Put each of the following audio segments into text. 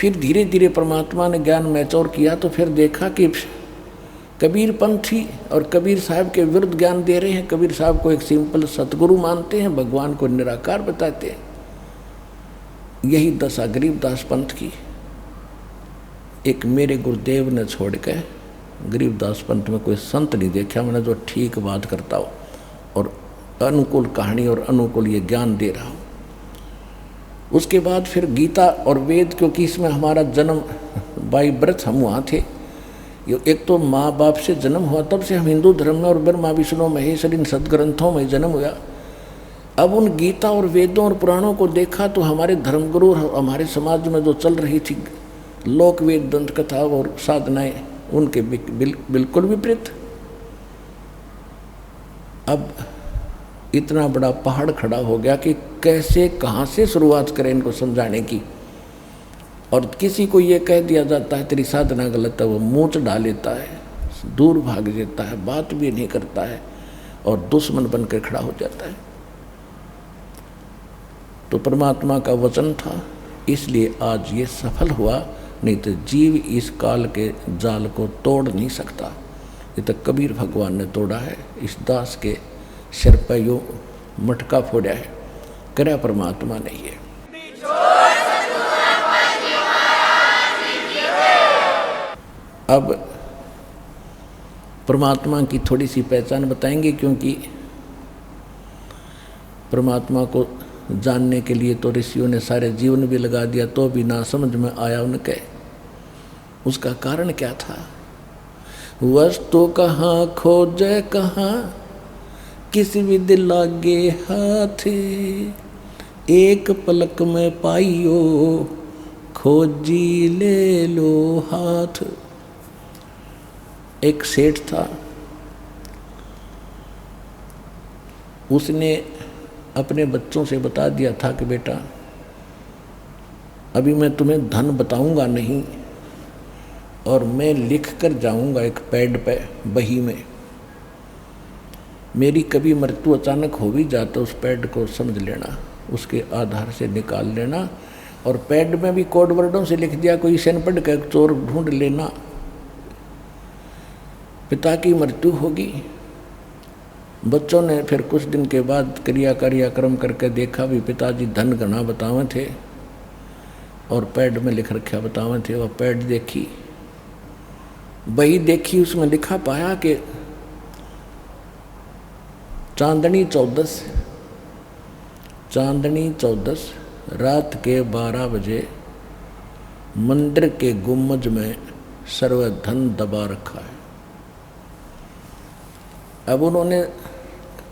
फिर धीरे धीरे परमात्मा ने ज्ञान मैच्योर किया तो फिर देखा कि कबीर पंथी और कबीर साहब के विरुद्ध ज्ञान दे रहे हैं। कबीर साहब को एक सिंपल सतगुरु मानते हैं, भगवान को निराकार बताते हैं। यही दशा गरीबदास पंथ की। एक मेरे गुरुदेव ने छोड़ के गरीबदास पंथ में कोई संत नहीं देखा मैंने जो ठीक बात करता हो और अनुकूल कहानी और अनुकूल ये ज्ञान दे रहा हो। उसके बाद फिर गीता और वेद, क्योंकि इसमें हमारा जन्म बाई बर्थ हम वहाँ थे। एक तो माँ बाप से जन्म हुआ, तब से हम हिंदू धर्म में और ब्रह्मा विष्णु महेश इन सदग्रंथों में जन्म हुआ। अब उन गीता और वेदों और पुराणों को देखा तो हमारे धर्मगुरु और हमारे समाज में जो चल रही थी लोक वेद दंत कथा और साधनाएं, उनके बिल्कुल विपरीत। अब इतना बड़ा पहाड़ खड़ा हो गया कि कैसे कहाँ से शुरुआत करें इनको समझाने की। और किसी को ये कह दिया जाता है तेरी साधना गलत है, वो मुँह चढ़ा लेता है, दूर भाग देता है, बात भी नहीं करता है और दुश्मन बनकर खड़ा हो जाता है। तो परमात्मा का वचन था, इसलिए आज ये सफल हुआ, नहीं तो जीव इस काल के जाल को तोड़ नहीं सकता। ये तो कबीर भगवान ने तोड़ा है, इस दास के सिर पर यूँ मटका फोड़ा है, करे परमात्मा नहीं है। अब परमात्मा की थोड़ी सी पहचान बताएंगे, क्योंकि परमात्मा को जानने के लिए तो ऋषियों ने सारे जीवन भी लगा दिया, तो भी ना समझ में आया उनके। उसका कारण क्या था? वस्तु कहाँ खोजे कहाँ, किस विद लागे हाथ, एक पलक में पाइयो खोजी ले लो हाथ। एक सेठ था, उसने अपने बच्चों से बता दिया था कि बेटा अभी मैं तुम्हें धन बताऊंगा नहीं, और मैं लिख कर जाऊंगा एक पैड पे बही में। मेरी कभी मृत्यु अचानक हो भी जाता, उस पैड को समझ लेना, उसके आधार से निकाल लेना। और पैड में भी कोड वर्डों से लिख दिया, कोई सैनपढ़ का चोर ढूंढ लेना, पिता की मृत्यु होगी। बच्चों ने फिर कुछ दिन के बाद क्रियाक्रम करके देखा भी पिताजी धन घना बतावे थे और पैड में लिख रखा बतावे थे। वह पैड देखी, बही देखी, उसमें लिखा पाया कि चांदनी 14 रात के 12 बजे मंदिर के गुम्बज में सर्वधन दबा रखा है। अब उन्होंने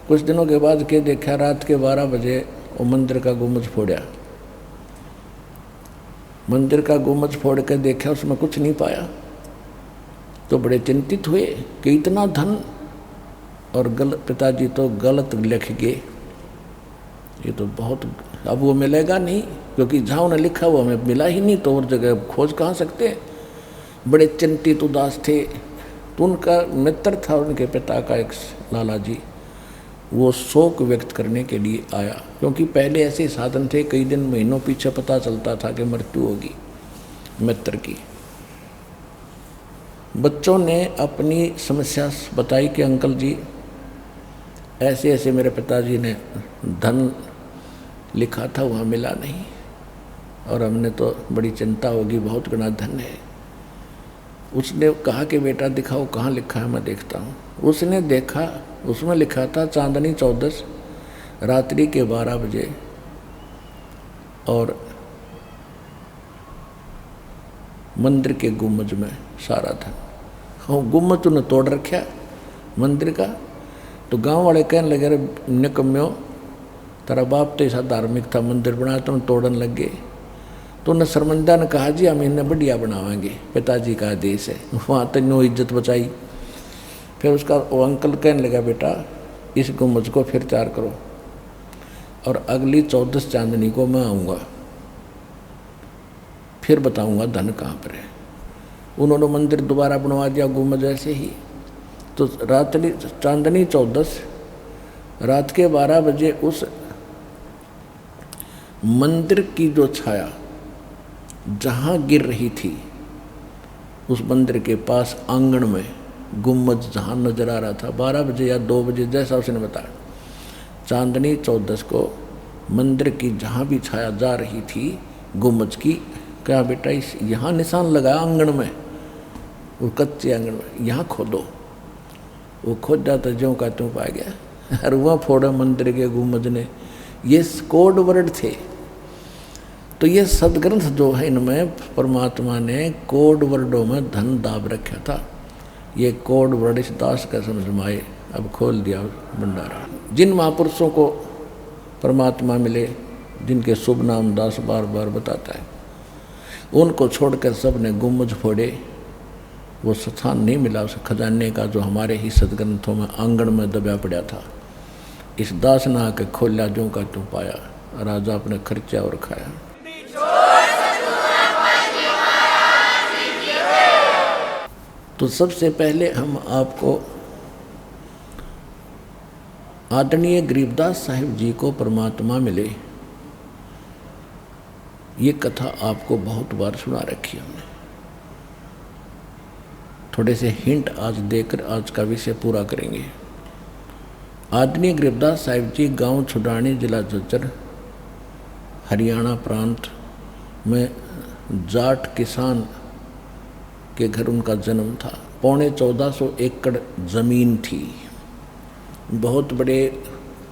कुछ दिनों के बाद के देखा, रात के 12 बजे वो मंदिर का गुम्बज फोड़ा। मंदिर का गुम्बज फोड़ कर देखा, उसमें कुछ नहीं पाया। तो बड़े चिंतित हुए कि इतना धन, और पिताजी तो गलत लिख गए, ये तो बहुत, अब वो मिलेगा नहीं, क्योंकि जहाँ उन्हें लिखा वो हमें मिला ही नहीं, तो और जगह खोज कहाँ सकते। बड़े चिंतित उदास थे। तो उनका मित्र था उनके पिता का एक लाला जी, वो शोक व्यक्त करने के लिए आया, क्योंकि पहले ऐसे साधन थे, कई दिन महीनों पीछे पता चलता था कि मृत्यु होगी मित्र की। बच्चों ने अपनी समस्या बताई कि अंकल जी ऐसे ऐसे मेरे पिताजी ने धन लिखा था, वहाँ मिला नहीं, और हमने तो बड़ी चिंता होगी, बहुत घना धन है। उसने कहा कि बेटा दिखाओ कहाँ लिखा है, मैं देखता हूँ। उसने देखा, उसमें लिखा था चांदनी 14 रात्रि के 12 बजे, और मंदिर के गुम्बज में सारा धन। हाँ, गुम्बज तूने तोड़ रखा मंदिर का। तो गांव वाले कहने लगे, अरे निकम्यो, तेरा बाप तो ऐसा धार्मिक था, मंदिर बनाया तुम तोड़न लग गए। तो उन्हें शर्मिंदा ने कहा जी हम इन्हें बढ़िया बनावाएंगे, पिताजी का आदेश है। वहाँ तक नो इज्जत बचाई। फिर उसका वो अंकल कहने लगा, बेटा इस गुम्बज को फिर तैयार करो, और अगली 14 चांदनी को मैं आऊँगा, फिर बताऊँगा धन कहाँ पर है। उन्होंने मंदिर दोबारा बनवा दिया गुम्बज ऐसे ही। तो रात्रि चांदनी 14 रात के 12 बजे उस मंदिर की जो छाया जहाँ गिर रही थी उस मंदिर के पास आंगन में गुम्बद जहाँ नजर आ रहा था, 12 बजे या 2 बजे जैसा उसने बताया, चांदनी 14 को मंदिर की जहाँ भी छाया जा रही थी गुम्बद की, क्या बेटा इस यहाँ निशान लगाया आंगन में, वो कच्चे आंगन में, यहाँ खोदो। वो खोद जाता ज्यों का त्यों पा गया और वहाँ फोड़ा मंदिर के गुम्बद ने। ये कोड वर्ड थे। तो ये सदग्रंथ जो है इनमें परमात्मा ने कोड वर्डों में धन दाब रखा था। ये कोड वर्ड इस दास का समझ में आए, अब खोल दिया भंडारा। जिन महापुरुषों को परमात्मा मिले, जिनके शुभ नाम दास बार बार बताता है, उनको छोड़कर सब ने गुम्बद फोड़े। वो स्थान नहीं मिला उस खजाने का जो हमारे ही सदग्रंथों में आंगन में दबा पड़ा था। इस दास ने आके खोला, जो का त्यों पाया, राजा अपने खर्चा और खाया। तो सबसे पहले हम आपको आदरणीय गरीबदास साहिब जी को परमात्मा मिले, ये कथा आपको बहुत बार सुना रखी हमने। थोड़े से हिंट आज देकर आज का विषय पूरा करेंगे। आदरणीय गरीबदास साहिब जी गांव छुडानी, जिला झज्जर, हरियाणा प्रांत में जाट किसान के घर उनका जन्म था। 1450 एकड़ जमीन थी, बहुत बड़े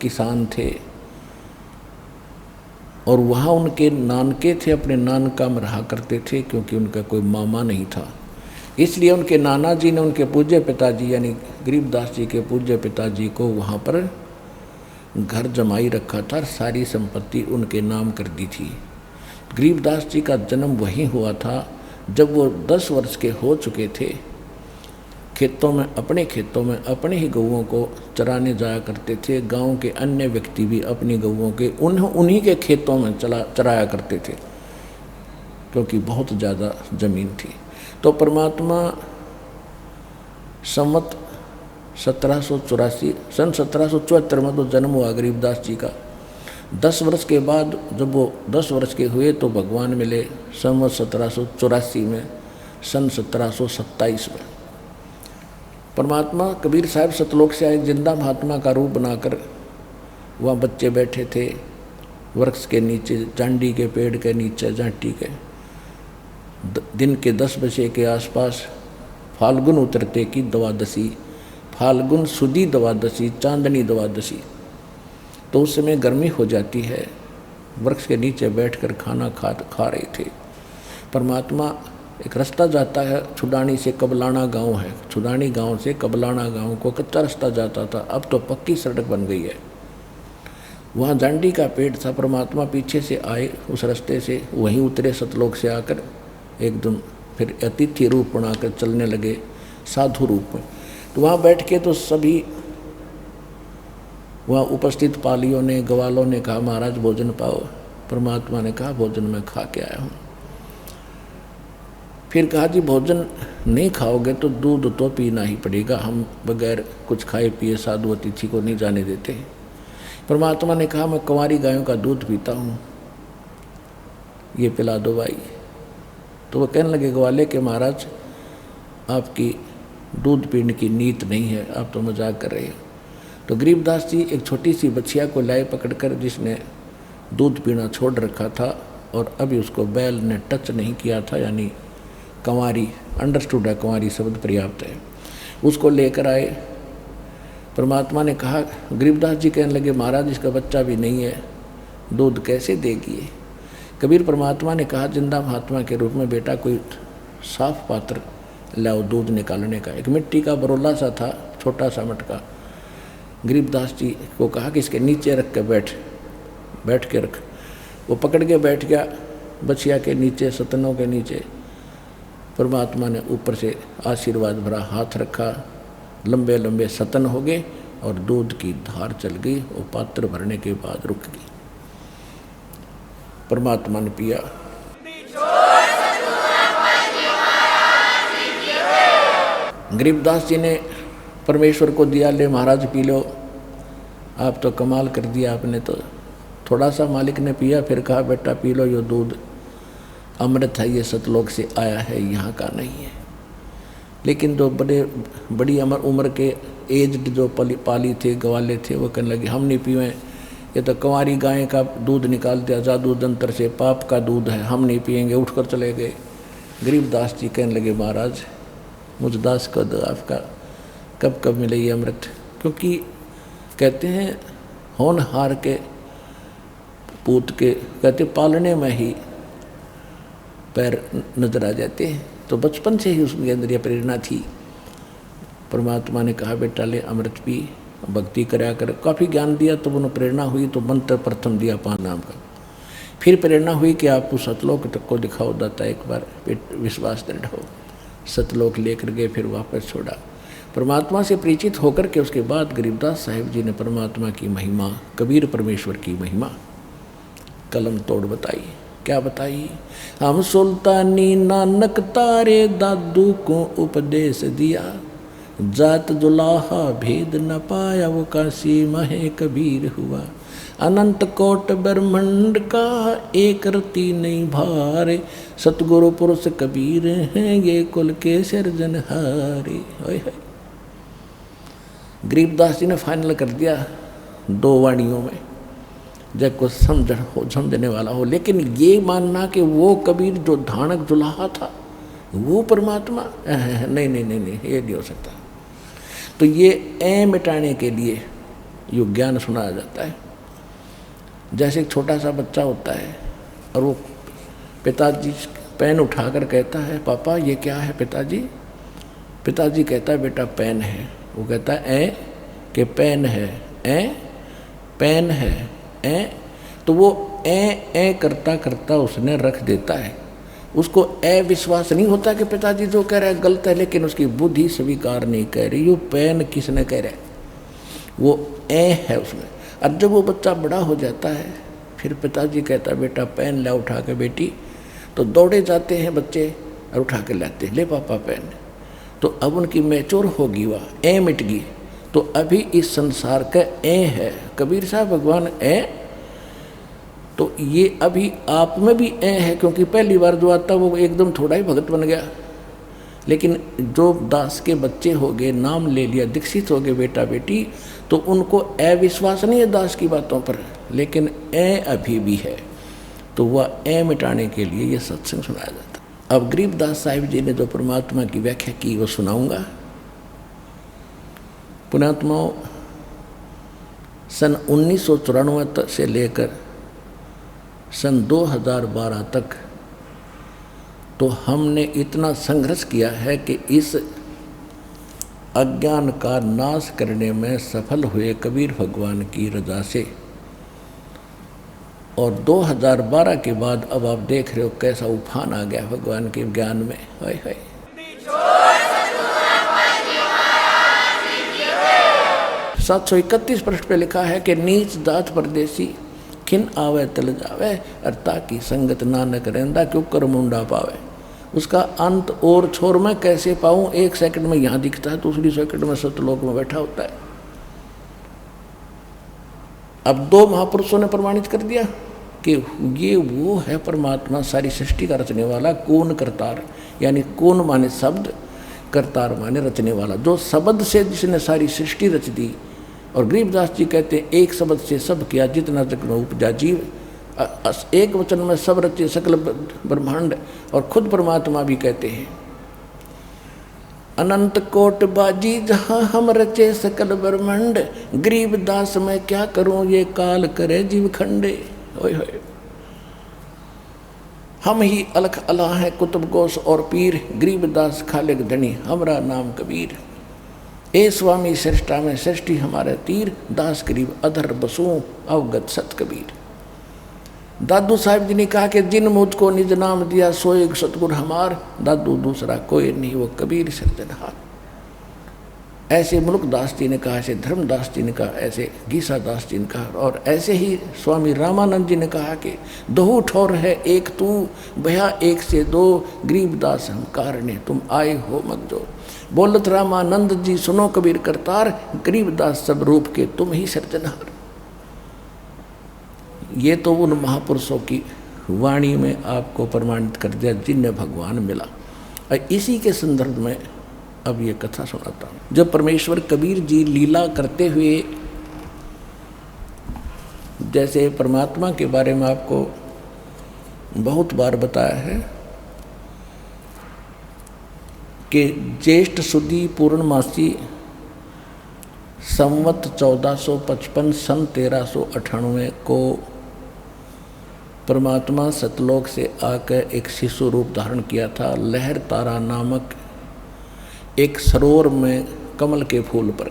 किसान थे। और वहाँ उनके नानके थे, अपने नानका में रहा करते थे, क्योंकि उनका कोई मामा नहीं था। इसलिए उनके नाना जी ने उनके पूज्य पिताजी यानी गरीबदास जी के पूज्य पिताजी को वहाँ पर घर जमाई रखा था, सारी संपत्ति उनके नाम कर दी थी। गरीबदास जी का जन्म वहीं हुआ था जब वो 10 वर्ष के हो चुके थे। खेतों में अपने ही गौओं को चराने जाया करते थे। गांव के अन्य व्यक्ति भी अपनी गौओं के उन्हीं के खेतों में चराया करते थे, क्योंकि बहुत ज़्यादा ज़मीन थी। तो परमात्मा संवत 1784 सन 1774 में तो जन्म हुआ गरीबदास जी का। 10 वर्ष के बाद जब वो 10 वर्ष के हुए तो भगवान मिले संवत 1784 में, सन 1727 में। परमात्मा कबीर साहब सतलोक से आए, जिंदा महात्मा का रूप बनाकर वहाँ बच्चे बैठे थे वृक्ष के नीचे, जांडी के पेड़ के नीचे, जाटी के। दिन के 10 बजे के आसपास फाल्गुन उतरते की द्वादशी, फाल्गुन सुदी द्वादशी, चांदनी द्वादशी, तो उस समय गर्मी हो जाती है। वृक्ष के नीचे बैठकर खाना खा रहे थे। परमात्मा, एक रास्ता जाता है छुडानी से, कबलाना गांव है, छुडानी गांव से कबलाना गांव को कच्चा रास्ता जाता था, अब तो पक्की सड़क बन गई है। वहाँ जांडी का पेड़ था। परमात्मा पीछे से आए, उस रास्ते से वहीं उतरे सतलोक से आकर, एकदम फिर अतिथि रूप बनाकर चलने लगे साधु रूप में। तो वहाँ बैठ के तो सभी वहाँ उपस्थित पालियों ने, ग्वालों ने कहा, महाराज भोजन पाओ। परमात्मा ने कहा, भोजन मैं खा के आया हूँ। फिर कहा, जी भोजन नहीं खाओगे तो दूध तो पीना ही पड़ेगा, हम बगैर कुछ खाए पिए साधु अतिथि को नहीं जाने देते। परमात्मा ने कहा, मैं कुंवारी गायों का दूध पीता हूँ, ये पिला दो भाई। तो वो कहने लगे ग्वाले के, महाराज आपकी दूध पीने की नीत नहीं है, आप तो मजाक कर रहे हो। तो गरीबदास जी एक छोटी सी बछिया को लाए पकड़कर, जिसने दूध पीना छोड़ रखा था और अभी उसको बैल ने टच नहीं किया था, यानी कंवारी, अंडरस्टूड है, कंवारी शब्द पर्याप्त है, उसको लेकर आए। परमात्मा ने कहा, गरीबदास जी कहने लगे, महाराज इसका बच्चा भी नहीं है, दूध कैसे देगी। कबीर परमात्मा ने कहा, जिंदा महात्मा के रूप में, बेटा कोई साफ पात्र लाओ दूध निकालने का। एक मिट्टी का बरोला सा था, छोटा सा मटका। गरीबदास जी को कहा कि इसके नीचे रख के बैठ के रख। वो पकड़ के बैठ गया बछिया के नीचे, सतनों के नीचे। परमात्मा ने ऊपर से आशीर्वाद भरा हाथ रखा, लंबे लंबे सतन हो गए और दूध की धार चल गई। वो पात्र भरने के बाद रुक गई। परमात्मा ने पिया। गरीबदास जी ने परमेश्वर को दिया, ले महाराज पी लो। आप तो कमाल कर दिया आपने तो। थोड़ा सा मालिक ने पिया, फिर कहा, बेटा पी लो यो दूध। अमृत है, ये सतलोक से आया है, यहाँ का नहीं है। लेकिन जो बड़ी उम्र के एज्ड जो पाली थे, ग्वाले थे, वो कहने लगे हम नहीं पीवें, ये तो कंवारी गाय का दूध निकाल दिया जादू जंतर से, पाप का दूध है, हम नहीं पिएंगे, उठकर चले गए। गरीबदास जी कहने लगे महाराज मुझ दास को दो, आपका कब कब मिले ये अमृत। क्योंकि कहते हैं होनहार के पूत के कहते पालने में ही पैर नजर आ जाते हैं, तो बचपन से ही उसके अंदर यह प्रेरणा थी। परमात्मा ने कहा बेटा ले अमृत पी, भक्ति कराया कर, काफ़ी ज्ञान दिया, तो उन्हें प्रेरणा हुई, तो मंत्र प्रथम दिया 5 नाम का। फिर प्रेरणा हुई कि आप उस सतलोक तक को दिखाओ दाता, एक बार विश्वास दृढ़ हो। सतलोक लेकर गए, फिर वापस छोड़ा। परमात्मा से परिचित होकर के उसके बाद गरीबदास साहिब जी ने परमात्मा की महिमा, कबीर परमेश्वर की महिमा कलम तोड़ बताई। क्या बताई? हम सुल्तानी नानक तारे दादू को उपदेश दिया, जात जुलाहा भेद न पाया वो काशी महे कबीर हुआ। अनंत कोट ब्रह्मंड का एक रति नहीं भारे, सतगुरु पुरुष कबीर हैं ये कुल के सिरजनहारे। गरीबदास जी ने फाइनल कर दिया 2 वाणियों में, जब को समझने वाला हो। लेकिन ये मानना कि वो कबीर जो धानक जुलाहा था वो परमात्मा, नहीं नहीं नहीं नहीं, ये नहीं हो सकता। तो ये ए मिटाने के लिए यो ज्ञान सुनाया जाता है। जैसे एक छोटा सा बच्चा होता है और वो पिताजी पेन उठाकर कहता है पापा ये क्या है पिताजी? पिताजी कहता है बेटा पेन है। वो कहता है ए कि पेन है, ए पेन है, ए। तो वो ए करता करता उसने रख देता है। उसको विश्वास नहीं होता कि पिताजी जो कह रहा है गलत है, लेकिन उसकी बुद्धि स्वीकार नहीं कह रही। वो पेन किसने कह रहा है, वो है उसमें। अब जब वो बच्चा बड़ा हो जाता है, फिर पिताजी कहता है बेटा पेन ला उठा के बेटी, तो दौड़े जाते हैं बच्चे और उठा के लाते ले पापा पेन। तो अब उनकी मैच्योर होगी, वह मिट गई। तो अभी इस संसार का है कबीर साहब भगवान तो ये अभी आप में भी है, क्योंकि पहली बार जो आता वो एकदम थोड़ा ही भगत बन गया। लेकिन जो दास के बच्चे हो गए, नाम ले लिया, दीक्षित हो गए बेटा बेटी, तो उनको विश्वास नहीं है दास की बातों पर, लेकिन अभी भी है। तो वह मिटाने के लिए ये सत्संग सुनाया जाता। अब गरीबदास साहिब जी ने जो परमात्मा की व्याख्या की वो सुनाऊंगा। पुण्यात्माओं, सन 1994 से लेकर सन 2012 तक तो हमने इतना संघर्ष किया है कि इस अज्ञान का नाश करने में सफल हुए कबीर भगवान की रजा से। और 2012 के बाद अब आप देख रहे हो कैसा उफान आ गया भगवान के ज्ञान में। हाय हाय 731 पृष्ठ पे लिखा है कि नीच जात परदेसी खिन आवे तल जावे, अरता की संगत नानक रहंदा क्यों कर मुंडा पावे। उसका अंत और छोर में कैसे पाऊं? 1 सेकंड में यहाँ दिखता है, दूसरी सेकंड में सतलोक में बैठा होता है। अब 2 महापुरुषों ने प्रमाणित कर दिया कि ये वो है परमात्मा, सारी सृष्टि का रचने वाला। कौन करतार, यानी कौन माने शब्द, करतार माने रचने वाला। जो शब्द से जिसने सारी सृष्टि रच दी। और गरीबदास जी कहते हैं एक शब्द से सब किया जितना तक उपजा जीव, एक वचन में सब रचे सकल ब्रह्मांड। और खुद परमात्मा भी कहते हैं अनंत कोट बाजी जहाँ हम रचे सकल ब्रह्मांड, गरीबदास मैं क्या करूं ये काल करे जीव खंडे। ओए होए, हम ही अलख अला है कुतुब गोस और पीर, गरीबदास खालिक धनी हमरा नाम कबीर। ए स्वामी श्रेष्ठा में सृष्टि हमारे तीर, दास गरीब अधर बसूं अवगत सत कबीर। दादू साहिब जी ने कहा कि जिन मुझको निज नाम दिया सो एक सतगुर हमार, दादू दूसरा कोई नहीं वो कबीर सिरजनहार। ऐसे मुल्क दास जी ने कहा, ऐसे धर्मदास जी ने कहा, ऐसे गीसा दास जी ने कहा, और ऐसे ही स्वामी रामानंद जी ने कहा कि दो ठोर है एक तू, भया एक से 2, गरीबदास हम कारणे तुम आए हो मगजो। बोलत रामानंद जी सुनो कबीर करतार, गरीबदास सब रूप के तुम ही सिरजनहार। ये तो उन महापुरुषों की वाणी में आपको प्रमाणित कर दिया जिन्हें भगवान मिला। और इसी के संदर्भ में अब ये कथा सुनाता हूँ। जब परमेश्वर कबीर जी लीला करते हुए, जैसे परमात्मा के बारे में आपको बहुत बार बताया है कि ज्येष्ठ सुदी पूर्णमासी संवत 1455 सन 1398 को परमात्मा सतलोक से आकर एक शिशु रूप धारण किया था। लहर तारा नामक एक सरोवर में कमल के फूल पर,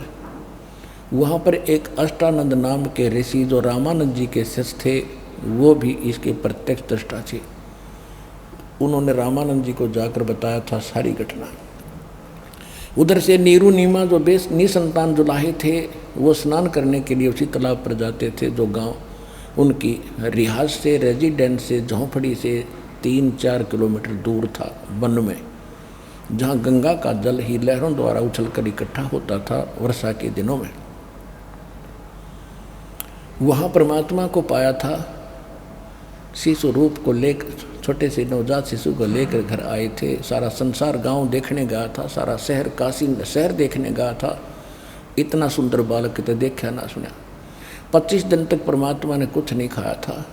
वहाँ पर एक अष्टानंद नाम के ऋषि जो रामानंद जी के शिष्य थे, वो भी इसके प्रत्यक्ष दृष्टा थे। उन्होंने रामानंद जी को जाकर बताया था सारी घटना। उधर से नीरू नीमा जो निसंतान जुलाहे थे, वो स्नान करने के लिए उसी तालाब पर जाते थे जो गांव उनकी रिहाज से, रेजिडेंस से, झोंपड़ी से 3-4 किलोमीटर दूर था, वन में, जहाँ गंगा का जल ही लहरों द्वारा उछलकर इकट्ठा होता था वर्षा के दिनों में। वहाँ परमात्मा को पाया था। शिशु रूप को लेकर, छोटे से नवजात शिशु को लेकर घर आए थे। सारा संसार गांव देखने गया था, सारा शहर काशी शहर देखने गया था। इतना सुंदर बालक तो देखा ना सुना। 25 दिन तक परमात्मा ने कुछ नहीं खाया था।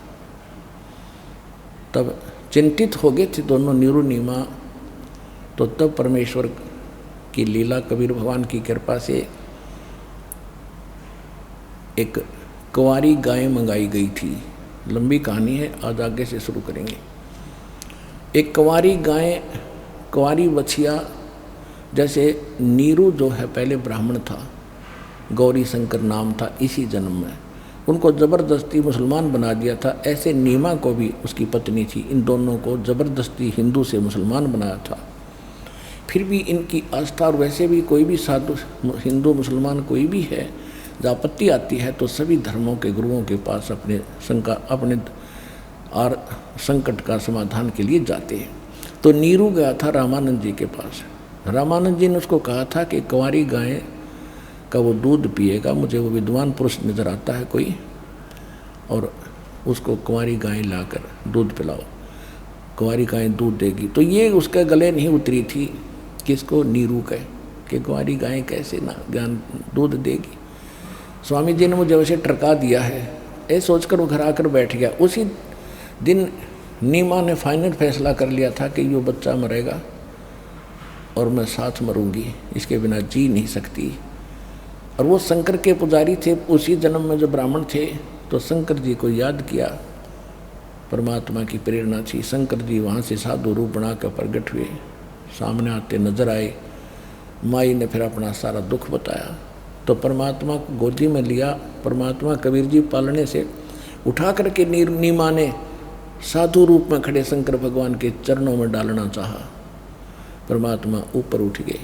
तब चिंतित हो गए थे दोनों नीरू नीमा। तो तब परमेश्वर की लीला, कबीर भगवान की कृपा से एक कुंवारी गाय मंगाई गई थी। लंबी कहानी है, आज आगे से शुरू करेंगे। एक कुंवारी गाय, कुंवारी बछिया, जैसे नीरू जो है पहले ब्राह्मण था, गौरी शंकर नाम था इसी जन्म में, उनको ज़बरदस्ती मुसलमान बना दिया था। ऐसे नीमा को भी उसकी पत्नी थी, इन दोनों को ज़बरदस्ती हिंदू से मुसलमान बनाया था। फिर भी इनकी आस्था, और वैसे भी कोई भी साधु हिंदू मुसलमान कोई भी है, जब आपत्ति आती है तो सभी धर्मों के गुरुओं के पास अपने और संकट का समाधान के लिए जाते हैं। तो नीरू गया था रामानंद जी के पास। रामानंद जी ने उसको कहा था कि कुंवारी गाय का वो दूध पिएगा, मुझे वो विद्वान पुरुष नज़र आता है कोई, और उसको कुंवारी गाय लाकर दूध पिलाओ, कुंवारी गाय दूध देगी। तो ये उसके गले नहीं उतरी थी, किसको, नीरू के, कि कुंवारी गाय कैसे ना ज्ञान दूध देगी। स्वामी जी ने मुझे वैसे टरका दिया है, ये सोचकर वो घर आकर बैठ गया। उसी दिन नीमा ने फाइनल फैसला कर लिया था कि ये बच्चा मरेगा और मैं साथ मरूंगी, इसके बिना जी नहीं सकती। और वो शंकर के पुजारी थे, उसी जन्म में जो ब्राह्मण थे, तो शंकर जी को याद किया, परमात्मा की प्रेरणा थी। शंकर जी वहाँ से साधु रूप बना कर प्रगट हुए, सामने आते नजर आए। माई ने फिर अपना सारा दुख बताया, तो परमात्मा को गोदी में लिया। परमात्मा कबीर जी पालने से उठा करके नीमा ने साधु रूप में खड़े शंकर भगवान के चरणों में डालना चाहा। परमात्मा ऊपर उठ गए,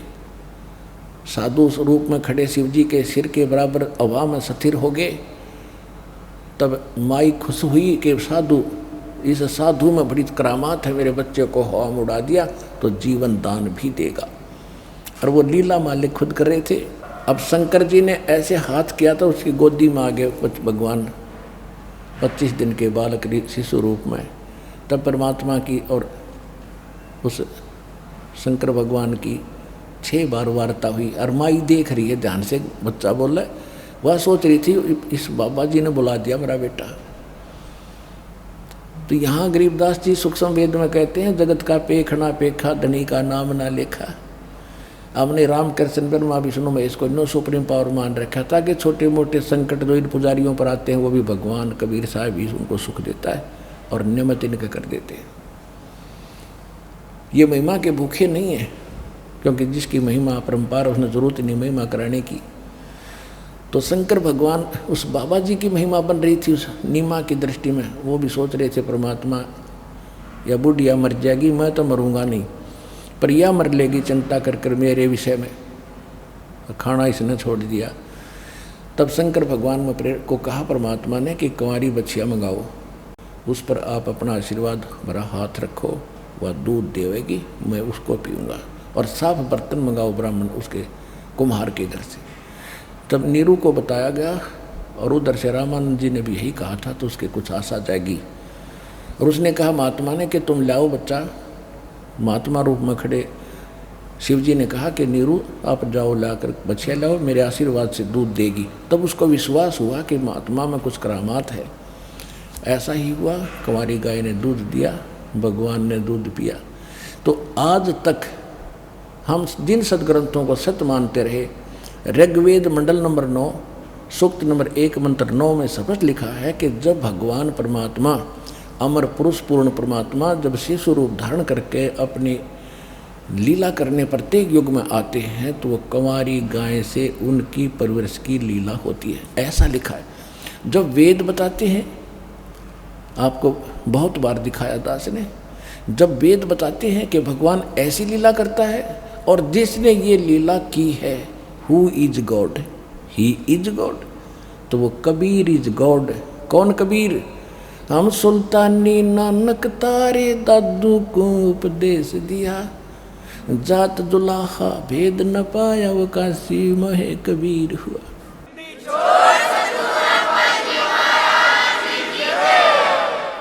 साधु रूप में खड़े शिव जी के सिर के बराबर हवा में स्थिर हो गए। तब माई खुश हुई कि साधु, इस साधु में बड़ी करामात है, मेरे बच्चे को हवा में उड़ा दिया तो जीवन दान भी देगा। और वो लीला मालिक खुद कर रहे थे। अब शंकर जी ने ऐसे हाथ किया था, उसकी गोदी में आ गए कुछ भगवान 25 दिन के बालक शिशु रूप में। तब परमात्मा की और उस शंकर भगवान की 6 बार वार्ता हुई। और माई देख रही है ध्यान से, बच्चा बोल रहा है, वह सोच रही थी इस बाबा जी ने बुला दिया मेरा बेटा। तो यहाँ गरीबदास जी सूक्ष्म वेद में कहते हैं, जगत का पेखना पेखा, धनी का नाम ना लेखा। हमने राम कृष्ण ब्रह्मा विष्णु महेश को नो सुप्रीम पावर मान रखा था कि छोटे मोटे संकट जो इन पुजारियों पर आते हैं वो भी भगवान कबीर साहब ही उनको सुख देता है और नियमित इनका कर देते हैं। ये महिमा के भूखे नहीं है, क्योंकि जिसकी महिमा परम्पार, उसने जरूरत नहीं महिमा कराने की। तो शंकर भगवान उस बाबा जी की महिमा बन रही थी उस नीमा की दृष्टि में। वो भी सोच रहे थे परमात्मा या बुढ़िया मर जाएगी, मैं तो मरूंगा नहीं, पर यह मर लेगी चिंता कर कर मेरे विषय में। खाना इसने छोड़ दिया। तब शंकर भगवान में प्रेरक को कहा परमात्मा ने कि कुंवारी बछिया मंगाओ, उस पर आप अपना आशीर्वाद भरा हाथ रखो, वह दूध देवेगी, मैं उसको पीऊँगा। और साफ बर्तन मंगाओ ब्राह्मण उसके कुम्हार के घर से। तब नीरू को बताया गया, और उधर से रामानंद जी ने भी यही कहा था, तो उसके कुछ आशा जाएगी। और उसने कहा महात्मा ने कि तुम लाओ बच्चा। महात्मा रूप में खड़े शिव जी ने कहा कि नीरू आप जाओ लाकर बच्चिया लाओ, मेरे आशीर्वाद से दूध देगी। तब उसको विश्वास हुआ कि महात्मा में कुछ करामात है। ऐसा ही हुआ, कुंवारी गाय ने दूध दिया, भगवान ने दूध पिया। तो आज तक हम जिन सदग्रंथों को सत्य मानते रहे, ऋग्वेद मंडल नंबर 9 सूक्त नंबर 1 मंत्र 9 में स्पष्ट लिखा है कि जब भगवान परमात्मा अमर पुरुष पूर्ण परमात्मा जब शिशु रूप धारण करके अपनी लीला करने प्रत्येक युग में आते हैं तो वो कुंवारी गाय से उनकी परवरिश की लीला होती है, ऐसा लिखा है। जब वेद बताते हैं, आपको बहुत बार दिखाया दास ने, जब वेद बताते हैं कि भगवान ऐसी लीला करता है और जिसने ये लीला की है who is God, he is God, तो वो कबीर इज गॉड। कौन कबीर? हम सुल्तानी नानक तारे दादू को उपदेश दिया, जात दुलाहा भेद न पाया वो काशी महे कबीर हुआ।